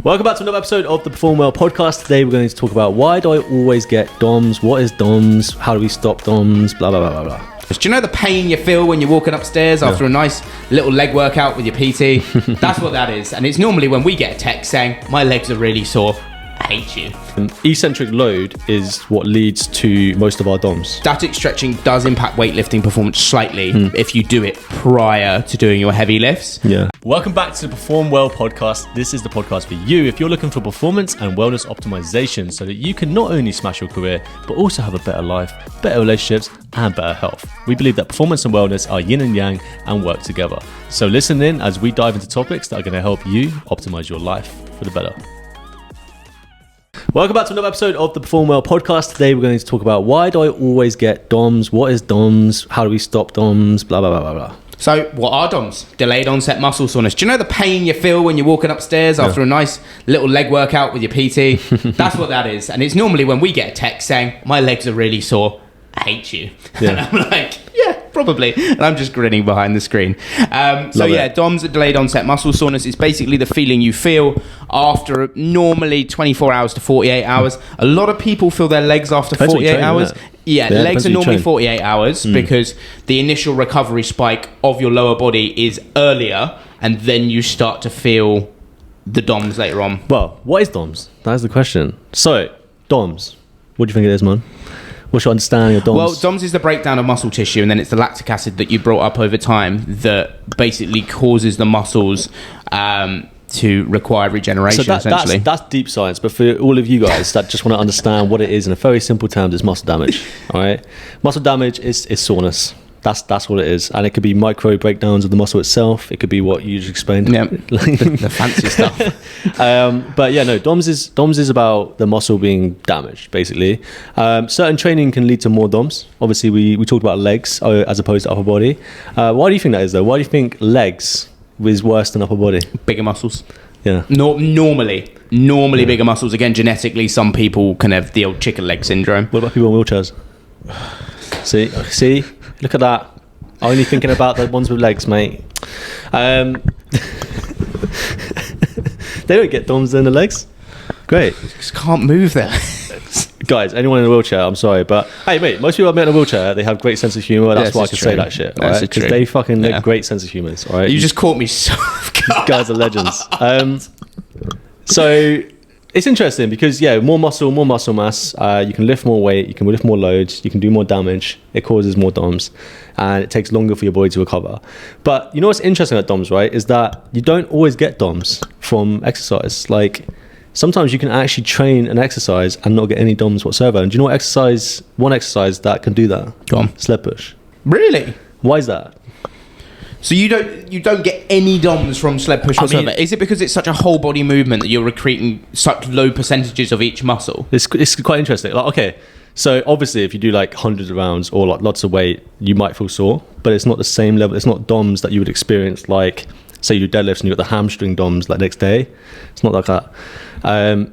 Welcome back to another episode of the Perform Well podcast. Today we're going to talk about why do I always get DOMS, what is DOMS, how do we stop DOMS, blah, blah, blah, blah, blah. Do you know the pain you feel when you're walking upstairs after a nice little leg workout with your PT? That's what that is. And it's normally when we get a text saying, my legs are really sore, I hate you. Eccentric load is what leads to most of our DOMS. Static stretching does impact weightlifting performance slightly if you do it prior to doing your heavy lifts. Yeah. Welcome back to the Perform Well podcast. This is the podcast for you if you're looking for performance and wellness optimization so that you can not only smash your career, but also have a better life, better relationships, and better health. We believe that performance and wellness are yin and yang and work together. So listen in as we dive into topics that are going to help you optimize your life for the better. Welcome back to another episode of the Perform Well podcast. Today we're going to talk about why do I always get DOMS, what is DOMS, how do we stop DOMS, blah, blah, blah, blah, blah. So what are DOMS? Delayed onset muscle soreness. Do you know the pain you feel when you're walking upstairs after a nice little leg workout with your PT? That's what that is. And it's normally when we get a text saying, my legs are really sore, I hate you. Yeah. And I'm like, yeah, probably. And I'm just grinning behind the screen. DOMS, delayed onset muscle soreness, is basically the feeling you feel after normally 24 hours to 48 hours. A lot of people feel their legs after 48 hours. Yeah, legs are normally 48 hours because the initial recovery spike of your lower body is earlier and then you start to feel the DOMS later on. Well, what is DOMS? That's the question. So, DOMS, what do you think it is, man? What's your understanding of DOMS? Well, DOMS is the breakdown of muscle tissue, and then it's the lactic acid that you brought up over time that basically causes the muscles to require regeneration, essentially. That's deep science, but for all of you guys that just want to understand what it is in a very simple terms, it's muscle damage, all right? Muscle damage is soreness. That's what it is. And it could be micro breakdowns of the muscle itself. It could be what you just explained. Yeah, the fancy stuff. But yeah, no, DOMS is about the muscle being damaged, basically. Certain training can lead to more DOMS. Obviously, we talked about legs as opposed to upper body. Why do you think that is, though? Why do you think legs is worse than upper body? Bigger muscles. Yeah. Normally bigger muscles. Again, genetically, some people can have the old chicken leg syndrome. What about people in wheelchairs? See? Look at that. Only thinking about the ones with legs, mate. They don't get DOMS in the legs. Great. Just can't move there. Guys, anyone in a wheelchair, I'm sorry, but hey, mate, most people I've met in a wheelchair, they have great sense of humor. That's why I can say that shit. Right? Because they fucking have great sense of humor. All right. You just caught me so. Guys are legends. So it's interesting because more muscle mass. You can lift more weight. You can lift more loads. You can do more damage. It causes more DOMS, and it takes longer for your body to recover. But you know what's interesting about DOMS, right? Is that you don't always get DOMS from exercise. Like sometimes you can actually train an exercise and not get any DOMS whatsoever. And do you know what one exercise that can do that? Go on. Sled push. Really? Why is that? So you don't get any DOMS from sled push whatsoever. Is it because it's such a whole body movement that you're recruiting such low percentages of each muscle? It's quite interesting. Like, okay, so obviously if you do like hundreds of rounds or like lots of weight, you might feel sore, but it's not the same level. It's not DOMS that you would experience like, say you do deadlifts and you got the hamstring DOMS like next day. It's not like that.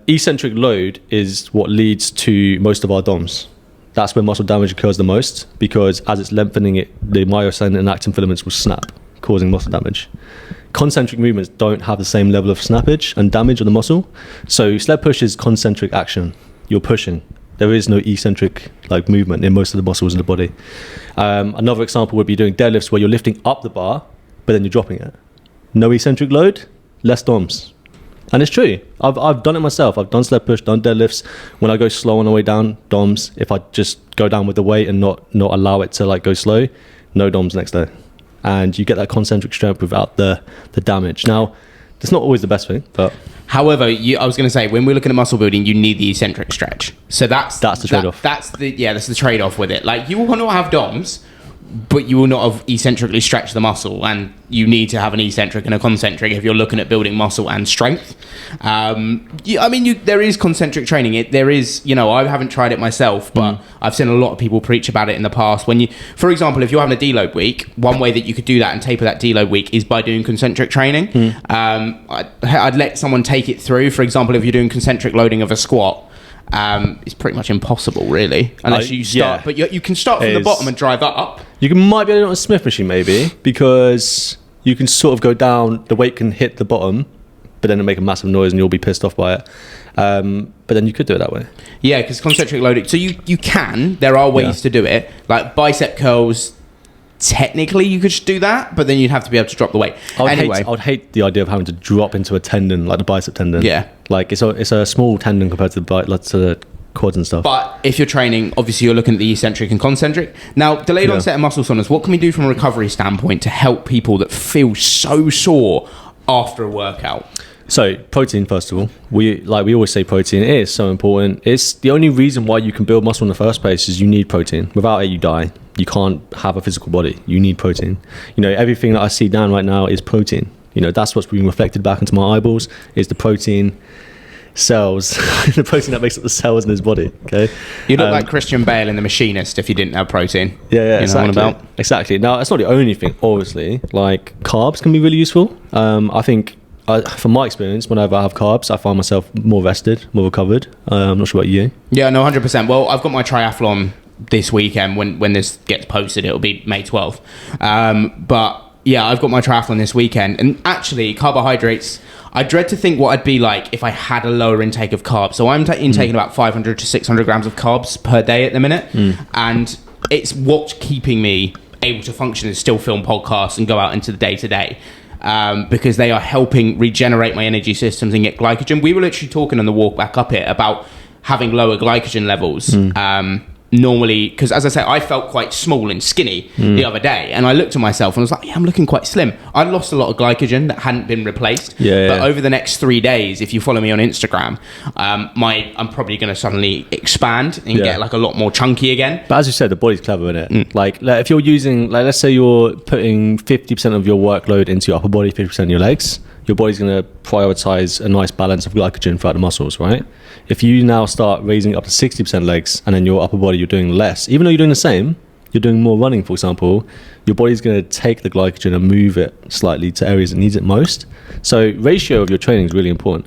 Eccentric load is what leads to most of our DOMS. That's when muscle damage occurs the most because as it's lengthening it, the myosin and actin filaments will snap, causing muscle damage. Concentric movements don't have the same level of snappage and damage of the muscle. So sled push is concentric action. You're pushing. There is no eccentric like movement in most of the muscles in the body. Another example would be doing deadlifts where you're lifting up the bar, but then you're dropping it. No eccentric load, less DOMS. And it's true. I've done it myself. I've done sled push, done deadlifts. When I go slow on the way down, DOMS. If I just go down with the weight and not allow it to like go slow, no DOMS next day. And you get that concentric strength without the damage. Now, it's not always the best thing, but however, I was going to say when we're looking at muscle building, you need the eccentric stretch. So that's the trade-off. That's the trade-off with it. Like you will not have DOMS, but you will not have eccentrically stretched the muscle, and you need to have an eccentric and a concentric if you're looking at building muscle and strength. There is concentric training. There is, I haven't tried it myself, but I've seen a lot of people preach about it in the past. For example, if you're having a deload week, one way that you could do that and taper that deload week is by doing concentric training. I'd let someone take it through. For example, if you're doing concentric loading of a squat, it's pretty much impossible, really, unless you start. Yeah. But you can start from the bottom and drive up. You might be able to do it on a Smith machine, maybe, because you can sort of go down. The weight can hit the bottom, but then it'll make a massive noise and you'll be pissed off by it. But then you could do it that way. Yeah, because concentric loading. So you can. There are ways to do it. Like bicep curls. Technically, you could just do that, but then you'd have to be able to drop the weight. I would hate the idea of having to drop into a tendon like the bicep tendon. Yeah, like it's a small tendon compared to the quads and stuff. But if you're training, obviously you're looking at the eccentric and concentric. Now, delayed onset and muscle soreness. What can we do from a recovery standpoint to help people that feel so sore after a workout? So protein, first of all, we always say protein is so important. It's the only reason why you can build muscle in the first place is you need protein. Without it, you die. You can't have a physical body. You need protein. You know, everything that I see down right now is protein. You know, that's what's being reflected back into my eyeballs is the protein cells, the protein that makes up the cells in his body. Okay, you look like Christian Bale in The Machinist if you didn't have protein. Yeah, you exactly. know what I'm about? Exactly. Now, it's not the only thing. Obviously, like carbs can be really useful. I think. From my experience, whenever I have carbs, I find myself more rested, more recovered. I'm not sure about you. Yeah, no, 100%. Well, I've got my triathlon this weekend. When this gets posted, it'll be May 12th. But yeah, I've got my triathlon this weekend. And actually, carbohydrates, I dread to think what I'd be like if I had a lower intake of carbs. So I'm intaking about 500 to 600 grams of carbs per day at the minute. And it's what's keeping me able to function and still film podcasts and go out into the day-to-day. Because they are helping regenerate my energy systems and get glycogen. We were literally talking on the walk back up it about having lower glycogen levels. Normally, because as I said, I felt quite small and skinny the other day, and I looked at myself and I was like, yeah, I'm looking quite slim. I lost a lot of glycogen that hadn't been replaced. But over the next 3 days, if you follow me on Instagram, I'm probably going to suddenly expand and get like a lot more chunky again. But as you said, the body's clever, isn't it? Like if you're using, like let's say you're putting 50% of your workload into your upper body, 50% of your legs, your body's going to prioritize a nice balance of glycogen throughout the muscles, right? If you now start raising up to 60% legs and then your upper body, you're doing less, even though you're doing the same, you're doing more running, for example, your body's going to take the glycogen and move it slightly to areas it needs it most. So ratio of your training is really important.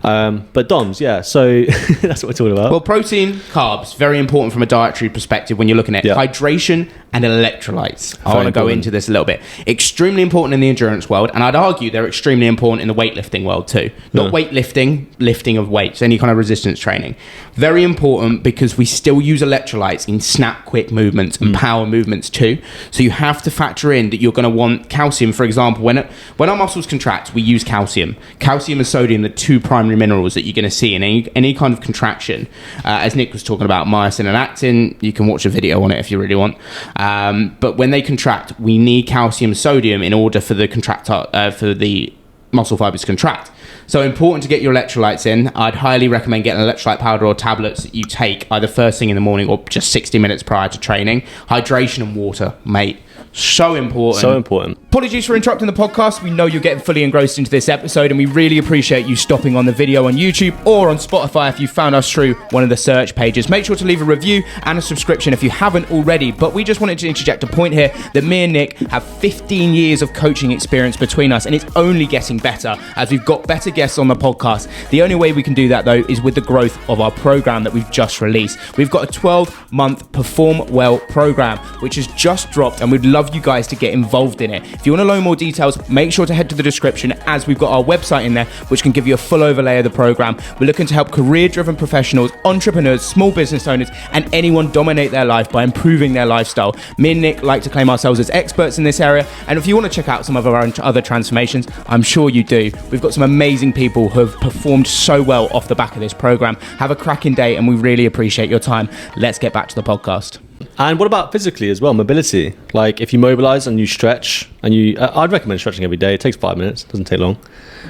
But DOMS, yeah, so that's what we're talking about. Well, protein, carbs, very important from a dietary perspective when you're looking at hydration and electrolytes. I want to go into this a little bit. Extremely important in the endurance world, and I'd argue they're extremely important in the weightlifting world too. Not weightlifting, lifting of weights, any kind of resistance training. Very important because we still use electrolytes in snap quick movements and power movements too. So you have to factor in that you're going to want calcium, for example. When our muscles contract, we use calcium. Calcium and sodium, the two primary minerals that you're going to see in any kind of contraction. As Nick was talking about myosin and actin, you can watch a video on it if you really want. But when they contract, we need calcium, sodium in order for the muscle fibers to contract. So important to get your electrolytes in. I'd highly recommend getting electrolyte powder or tablets that you take either first thing in the morning or just 60 minutes prior to training. Hydration and water, mate. So important. So important. Apologies for interrupting the podcast. We know you're getting fully engrossed into this episode, and we really appreciate you stopping on the video on YouTube or on Spotify if you found us through one of the search pages. Make sure to leave a review and a subscription if you haven't already. But we just wanted to interject a point here that me and Nick have 15 years of coaching experience between us, and it's only getting better as we've got better guests on the podcast. The only way we can do that, though, is with the growth of our program that we've just released. We've got a 12-month Perform Well program, which has just dropped, and we'd love you guys to get involved in it. If you want to know more details, make sure to head to the description, as we've got our website in there, which can give you a full overlay of the program. We're looking to help career-driven professionals, entrepreneurs, small business owners, and anyone dominate their life by improving their lifestyle. Me and Nick like to claim ourselves as experts in this area, and if you want to check out some of our other transformations, I'm sure you do. We've got some amazing people who have performed so well off the back of this program. Have a cracking day, and we really appreciate your time. Let's get back to the podcast. And what about physically as well? Mobility. Like if you mobilize and you stretch, and I'd recommend stretching every day. It takes 5 minutes, doesn't take long.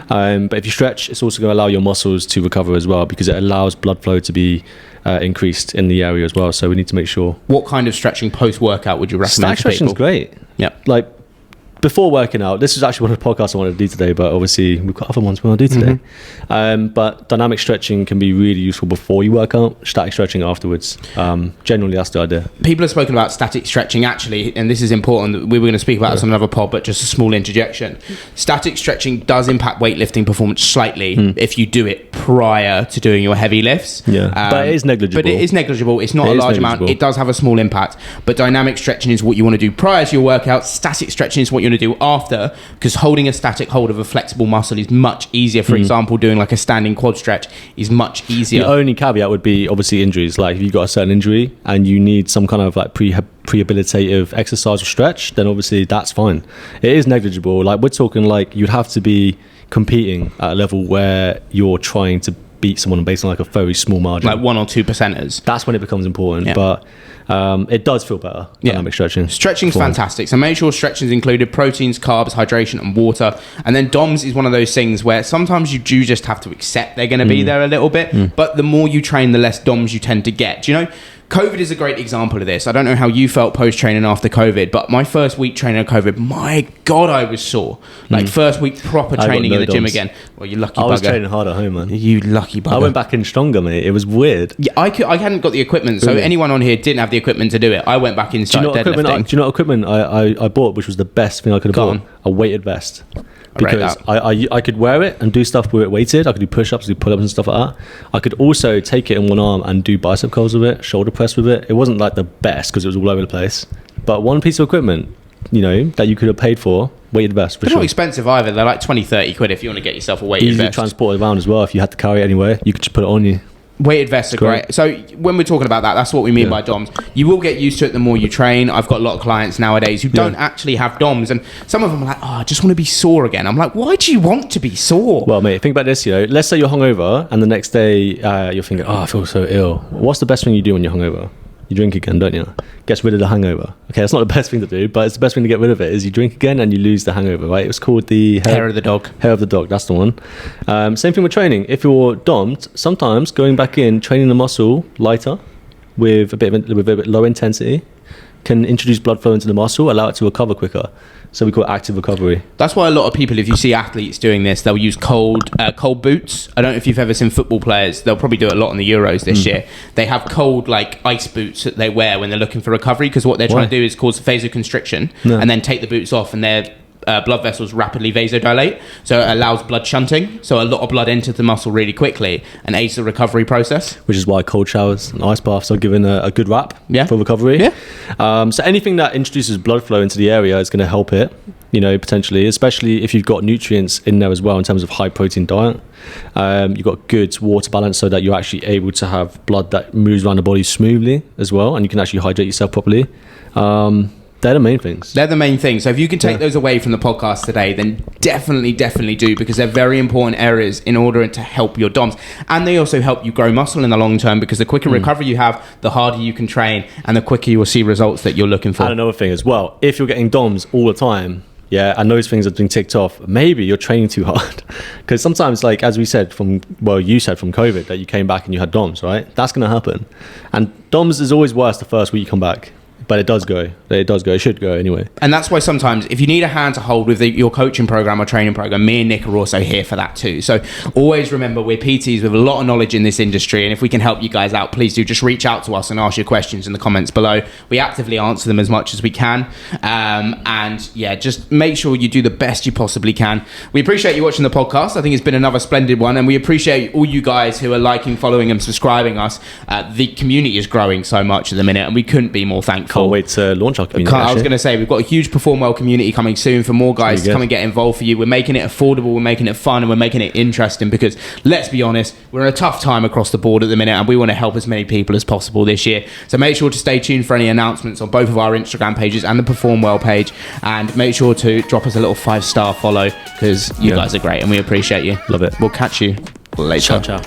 But if you stretch, it's also going to allow your muscles to recover as well, because it allows blood flow to be increased in the area as well. So we need to make sure. What kind of stretching post-workout would you recommend to people? Static stretching is great. Yeah. Like before working out, this is actually one of the podcasts I wanted to do today, but obviously we've got other ones we want to do today. But dynamic stretching can be really useful before you work out, static stretching afterwards. Generally, that's the idea. People have spoken about static stretching actually, and this is important. We were going to speak about this on another pod, but just a small interjection. Static stretching does impact weightlifting performance slightly if you do it prior to doing your heavy lifts. Yeah, but it is negligible. But it is negligible. It's not a large amount. It does have a small impact. But dynamic stretching is what you want to do prior to your workout. Static stretching is what you want to do after, because holding a static hold of a flexible muscle is much easier. For example, doing like a standing quad stretch is much easier. The only caveat would be obviously injuries. Like if you've got a certain injury and you need some kind of like rehabilitative exercise or stretch, then obviously that's fine. It is negligible. Like we're talking like you'd have to be competing at a level where you're trying to beat someone based on like a very small margin, like 1 or 2 percenters. That's when it becomes important. But it does feel better. Dynamic stretching. Stretching's fantastic. So make sure stretching's included proteins, carbs, hydration, and water. And then DOMS is one of those things where sometimes you do just have to accept they're going to be there a little bit. But the more you train, the less DOMS you tend to get. Do you know? COVID is a great example of this. I don't know how you felt post-training after COVID, but my first week training after COVID, my God, I was sore. Like first week proper training in the gym again. Well, you lucky bugger. I was training hard at home, man. You lucky bugger. I went back in stronger, mate. It was weird. Yeah, I hadn't got the equipment, so anyone on here didn't have the equipment to do it. I went back in and started deadlifting. Do you know what equipment I bought, which was the best thing I could have bought? A weighted vest. Because I could wear it and do stuff with it weighted. I could do push-ups, do pull-ups and stuff like that. I could also take it in one arm and do bicep curls with it, shoulder press with it. It wasn't like the best because it was all over the place. But one piece of equipment, you know, that you could have paid for, weighted vest. They're not expensive either. They're like 20-30 quid if you want to get yourself a weighted vest. Easy to transport around as well. If you had to carry it anywhere, you could just put it on you. Weighted vests are great. So when we're talking about that, that's what we mean by DOMS. You will get used to it the more you train. I've got a lot of clients nowadays who don't actually have DOMS, and some of them are like, I just want to be sore again. I'm like, why do you want to be sore? Well, mate, think about this, you know. Let's say you're hungover and the next day you're thinking, I feel so ill. What's the best thing you do when you're hungover? You drink again, don't you? Gets rid of the hangover. Okay, that's not the best thing to do, but it's the best thing to get rid of it is you drink again and you lose the hangover, right? It was called the hair of the dog. Hair of the dog, that's the one. Same thing with training. If you're DOM'd, sometimes going back in, training the muscle lighter with a bit low intensity can introduce blood flow into the muscle, allow it to recover quicker. So we call it active recovery. That's why a lot of people, if you see athletes doing this, they'll use cold boots. I don't know if you've ever seen football players. They'll probably do it a lot in the Euros this year. They have cold, like, ice boots that they wear when they're looking for recovery, because what they're trying to do is cause vasoconstriction and then take the boots off, and they're blood vessels rapidly vasodilate, so it allows blood shunting, so a lot of blood enters the muscle really quickly and aids the recovery process. Which is why cold showers and ice baths are given a good rap for recovery. So anything that introduces blood flow into the area is going to help it, you know, potentially, especially if you've got nutrients in there as well in terms of high protein diet. You've got good water balance so that you're actually able to have blood that moves around the body smoothly as well, and you can actually hydrate yourself properly. They're the main things. They're the main things. So if you can take those away from the podcast today, then definitely do, because they're very important areas in order to help your DOMS. And they also help you grow muscle in the long term, because the quicker recovery you have, the harder you can train, and the quicker you will see results that you're looking for. And another thing as well, if you're getting DOMS all the time, and those things have been ticked off, maybe you're training too hard. Because sometimes, like, as we said you said from COVID that you came back and you had DOMS, right? That's going to happen. And DOMS is always worse the first week you come back. But it does go. It should go anyway. And that's why sometimes if you need a hand to hold with your coaching program or training program, me and Nick are also here for that too. So always remember, we're PTs with a lot of knowledge in this industry. And if we can help you guys out, please do just reach out to us and ask your questions in the comments below. We actively answer them as much as we can. Just make sure you do the best you possibly can. We appreciate you watching the podcast. I think it's been another splendid one. And we appreciate all you guys who are liking, following and subscribing us. The community is growing so much at the minute, and we couldn't be more thankful. Can't wait to launch our community. I was going to say, we've got a huge Perform Well community coming soon for more guys to come and get involved for you. We're making it affordable, we're making it fun, and we're making it interesting, because let's be honest, we're in a tough time across the board at the minute, and we want to help as many people as possible this year. So make sure to stay tuned for any announcements on both of our Instagram pages and the Perform Well page, and make sure to drop us a little 5-star follow, because you guys are great and we appreciate you. Love it. We'll catch you later. Ciao.